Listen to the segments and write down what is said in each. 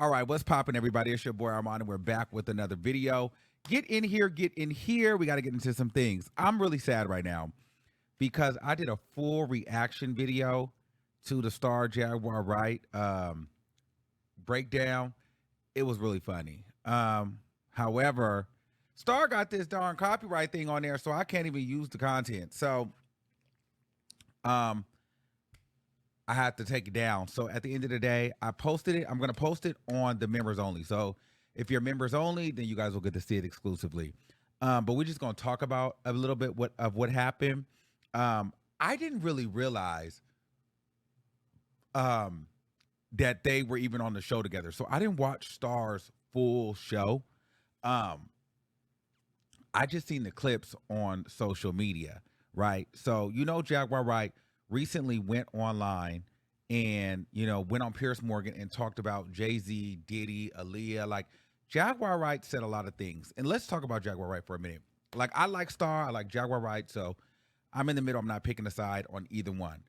All right, what's popping, everybody? It's your boy Armon, and we're back with another video. Get in here, get in here. We got to get into some things. I'm really sad right now because I did a full reaction video to the star Jaguar Wright breakdown. It was really funny. However, Star got this darn copyright thing on there, so I can't even use the content. So, um, I had to take it down. So at the end of the day, I posted it. I'm going to post it on the members only. So if you're members only, then you guys will get to see it exclusively. But we're just going to talk about a little bit what happened. I didn't really realize that they were even on the show together. So I didn't watch Star's full show. I just seen the clips on social media, right? So Jaguar Wright recently went online and went on Piers Morgan and talked about Jay-Z, Diddy, Aaliyah. Like, Jaguar Wright said a lot of things, and let's talk about Jaguar Wright for a minute. Like, I like Star, I like Jaguar Wright, so I'm in the middle. I'm not picking a side on either one.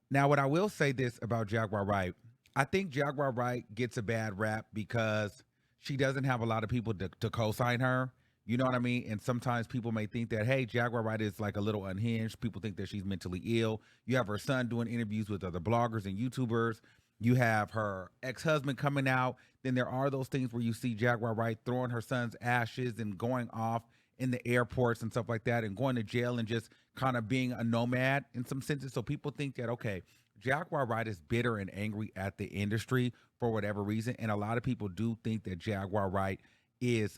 Now, what I will say this about Jaguar Wright, I think Jaguar Wright gets a bad rap because she doesn't have a lot of people to co-sign her. You know what I mean? And sometimes people may think that, hey, Jaguar Wright is like a little unhinged. People think that she's mentally ill. You have her son doing interviews with other bloggers and YouTubers. You have her ex-husband coming out. Then there are those things where you see Jaguar Wright throwing her son's ashes and going off in the airports and stuff like that and going to jail and just kind of being a nomad in some senses. So people think that, okay, Jaguar Wright is bitter and angry at the industry for whatever reason. And a lot of people do think that Jaguar Wright is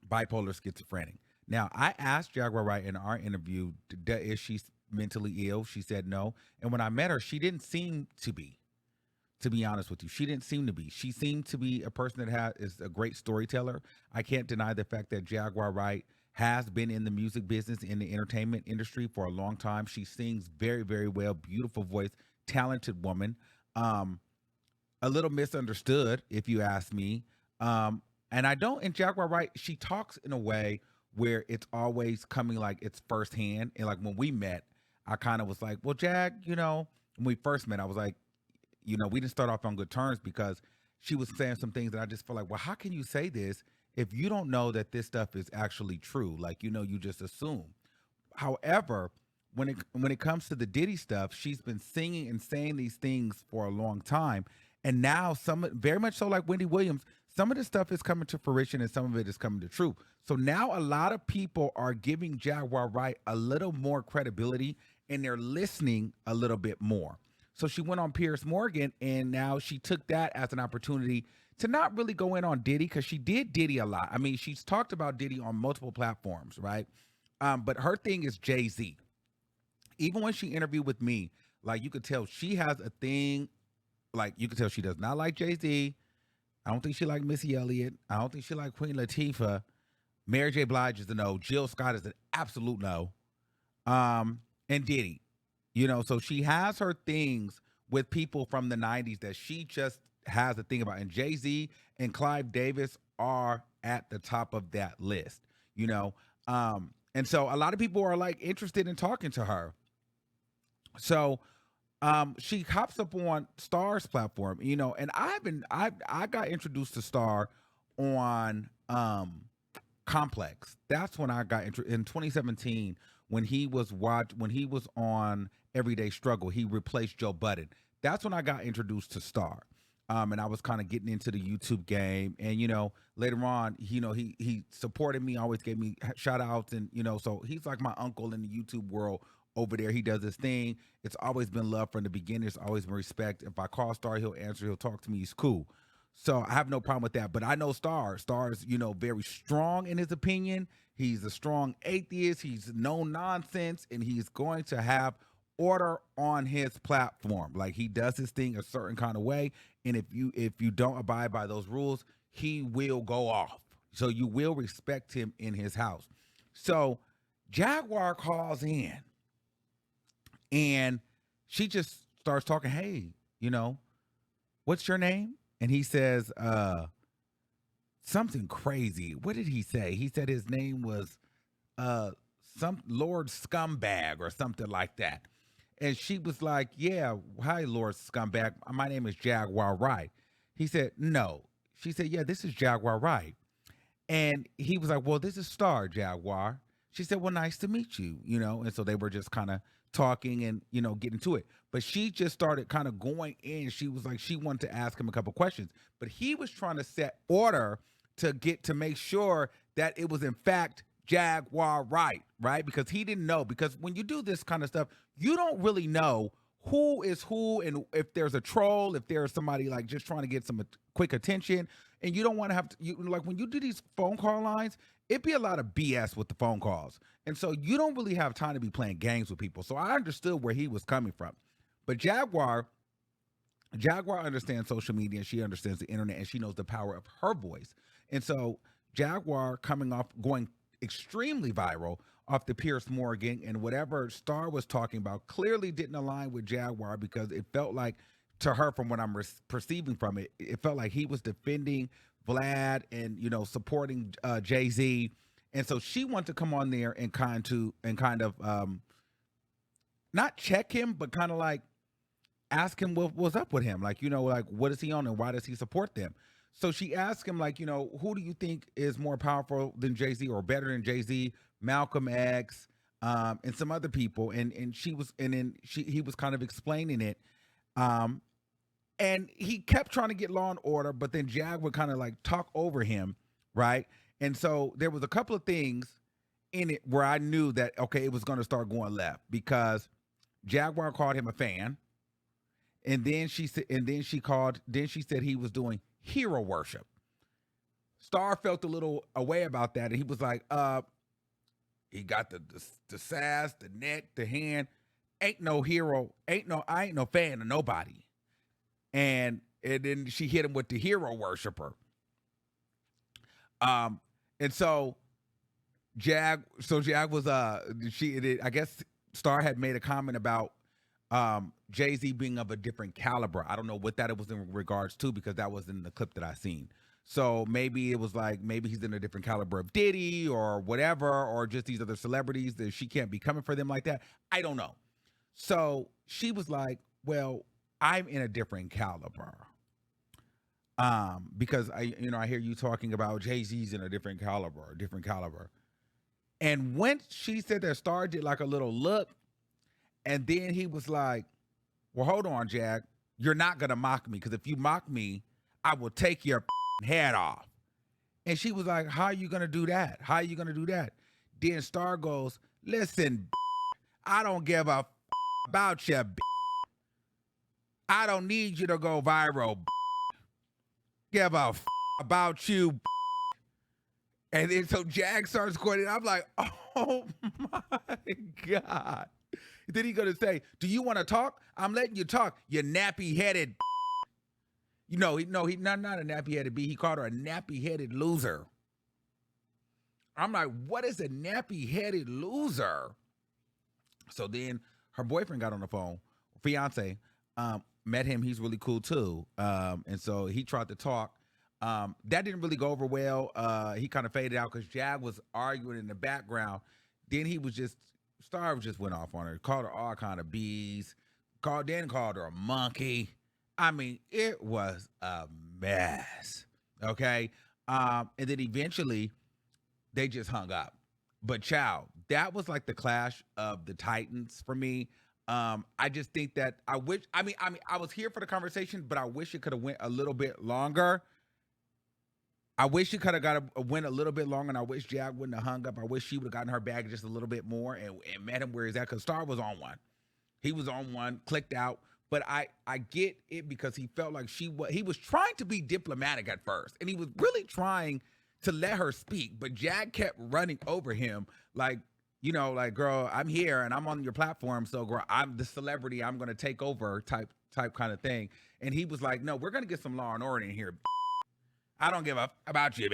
bipolar schizophrenic. Now, I asked Jaguar Wright in our interview, is she mentally ill? She said no. And when I met her, she didn't seem to be honest with you. She didn't seem to be. She seemed to be a person that is a great storyteller. I can't deny the fact that Jaguar Wright has been in the music business, in the entertainment industry for a long time. She sings very, very well, beautiful voice, talented woman. A little misunderstood, if you ask me. And Jaguar Wright, she talks in a way where it's always coming like it's firsthand. And like when we met, I kind of was like, well, when we first met, I was like, we didn't start off on good terms because she was saying some things that I just feel like, well, how can you say this if you don't know that this stuff is actually true? Like, you just assume. However, when it comes to the Diddy stuff, she's been singing and saying these things for a long time. And now very much so like Wendy Williams, some of this stuff is coming to fruition and some of it is coming to truth. So now a lot of people are giving Jaguar Wright a little more credibility and they're listening a little bit more. So she went on Piers Morgan and now she took that as an opportunity to not really go in on Diddy because she did Diddy a lot. I mean, she's talked about Diddy on multiple platforms, right? But her thing is Jay-Z. Even when she interviewed with me, like you could tell she has a thing, like you could tell she does not like Jay-Z. I don't think she liked Missy Elliott. I don't think she liked Queen Latifah. Mary J. Blige is a no. Jill Scott is an absolute no. And Diddy. So she has her things with people from the 90s that she just has a thing about. And Jay-Z and Clive Davis are at the top of that list, And so a lot of people are like interested in talking to her. So she hops up on Star's platform, and I got introduced to Star on Complex. That's when I got in 2017 when he was on Everyday Struggle. He replaced Joe Budden. That's when I got introduced to Star. And I was kind of getting into the YouTube game, and later on, he supported me, always gave me shout outs, and so he's like my uncle in the YouTube world. Over there, he does his thing. It's always been love from the beginning. It's always been respect. If I call Star, he'll answer. He'll talk to me. He's cool. So I have no problem with that. But I know Star. Star's, very strong in his opinion. He's a strong atheist. He's no nonsense, and he's going to have order on his platform. Like, he does his thing a certain kind of way, and if you don't abide by those rules, he will go off. So you will respect him in his house. So Jaguar calls in. And she just starts talking, hey, what's your name? And he says something crazy. What did he say? He said his name was some Lord Scumbag or something like that. And she was like, yeah, hi, Lord Scumbag. My name is Jaguar Wright. He said, no. She said, yeah, this is Jaguar Wright. And he was like, well, this is Star Jaguar. She said, well, nice to meet you, And so they were just kind of talking and, getting to it. But she just started kind of going in. She was like, she wanted to ask him a couple questions. But he was trying to set order to make sure that it was, in fact, Jaguar Wright, right? Because he didn't know. Because when you do this kind of stuff, you don't really know who is who, and if there's a troll, if there's somebody like just trying to get some quick attention. And you don't want to have to, like when you do these phone call lines, it'd be a lot of BS with the phone calls. And so you don't really have time to be playing games with people. So I understood where he was coming from. But Jaguar understands social media, and she understands the internet, and she knows the power of her voice. And so Jaguar going extremely viral off the Pierce Morgan, and whatever Star was talking about clearly didn't align with Jaguar, because it felt like, to her, from what I'm perceiving from it, it felt like he was defending Vlad and supporting Jay-Z, and so she wanted to come on there and kind of not check him, but kind of like ask him what's up with him, like like what is he on and why does he support them? So she asked him, like, who do you think is more powerful than Jay-Z or better than Jay-Z? Malcolm X, and some other people, and he was kind of explaining it. And he kept trying to get Law and Order, but then Jag would kind of like talk over him, right? And so there was a couple of things in it where I knew that, okay, it was going to start going left, because Jaguar called him a fan, and then she said he was doing hero worship. Star felt a little away about that, and he was like, he got the sass, the neck, the hand. Ain't no hero, I ain't no fan of nobody. And then she hit him with the hero worshiper. And so Jag was I guess Star had made a comment about Jay-Z being of a different caliber. I don't know what that it was in regards to, because that was in the clip that I seen. So maybe it was like, maybe he's in a different caliber of Diddy or whatever, or just these other celebrities that she can't be coming for them like that. I don't know. So she was like, well, I'm in a different caliber. Because I hear you talking about Jay-Z's in a different caliber. And when she said that, Star did like a little look, and then he was like, well, hold on, Jag. You're not going to mock me, because if you mock me, I will take your head off. And she was like, how are you going to do that? How are you going to do that? Then Star goes, listen, I don't give a about you. I don't need you to go viral. Give a about you. And then so Jag starts quoting. I'm like, oh my God. Then he gonna say, do you want to talk? I'm letting you talk, you nappy-headed. He's not a nappy-headed B. He called her a nappy-headed loser. I'm like, what is a nappy-headed loser? So then her boyfriend got on the phone, fiance, met him. He's really cool too. And so he tried to talk. That didn't really go over well. He kind of faded out because Jag was arguing in the background. Then Star just went off on her, called her all kind of bees, called her a monkey. I mean, it was a mess. Okay. And then eventually they just hung up. But child, that was like the clash of the Titans for me. I just think that I was here for the conversation, but I wish it could have went a little bit longer. I wish it could have went a little bit longer, and I wish Jag wouldn't have hung up. I wish she would have gotten her bag just a little bit more and met him where he's at, because Star was on one. He was on one, clicked out. But I get it, because he felt like he was trying to be diplomatic at first, and he was really trying to let her speak, but Jag kept running over him like, girl, I'm here and I'm on your platform, so girl, I'm the celebrity, I'm gonna take over type kind of thing. And he was like, no, we're gonna get some Law and Order in here. I don't give a about you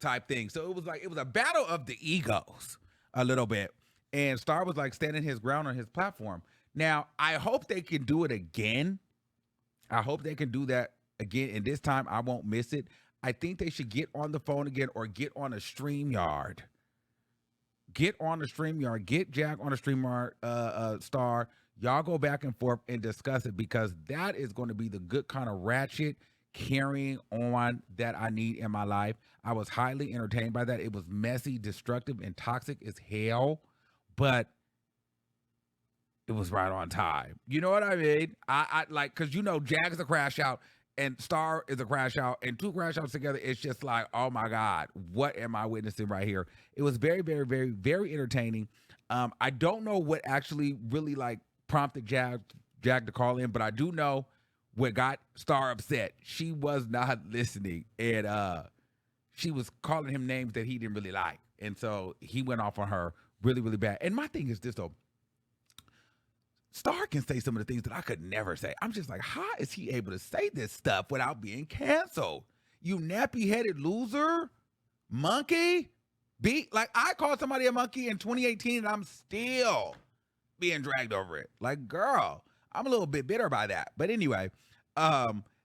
type thing. So it was a battle of the egos a little bit. And Star was like standing his ground on his platform. Now, I hope they can do it again. I hope they can do that again. And this time I won't miss it. I think they should get on the phone again, or get on a StreamYard. Get on the StreamYard. Get Jag on the StreamYard, Star. Y'all go back and forth and discuss it, because that is going to be the good kind of ratchet carrying on that I need in my life. I was highly entertained by that. It was messy, destructive, and toxic as hell, but it was right on time. You know what I mean? I like, because Jag is a crash out and Star is a crash out, and two crash outs together, it's just like, oh my God, what am I witnessing right here? It was very, very, very, very entertaining. I don't know what actually really like prompted Jag to call in, but I do know what got Star upset. She was not listening, and she was calling him names that he didn't really like, and so he went off on her really, really bad. And my thing is this though. Star can say some of the things that I could never say. I'm just like, how is he able to say this stuff without being canceled? You nappy-headed loser, monkey. Like, I called somebody a monkey in 2018 and I'm still being dragged over it. Like, girl, I'm a little bit bitter by that. But anyway,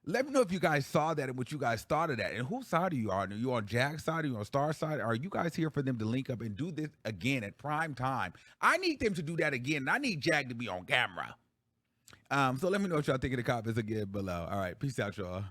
let me know if you guys saw that and what you guys thought of that. And whose side are you on? Are you on Jag's side? Are you on Star's side? Are you guys here for them to link up and do this again at prime time? I need them to do that again. I need Jag to be on camera. So let me know what y'all think in the comments again below. All right. Peace out, y'all.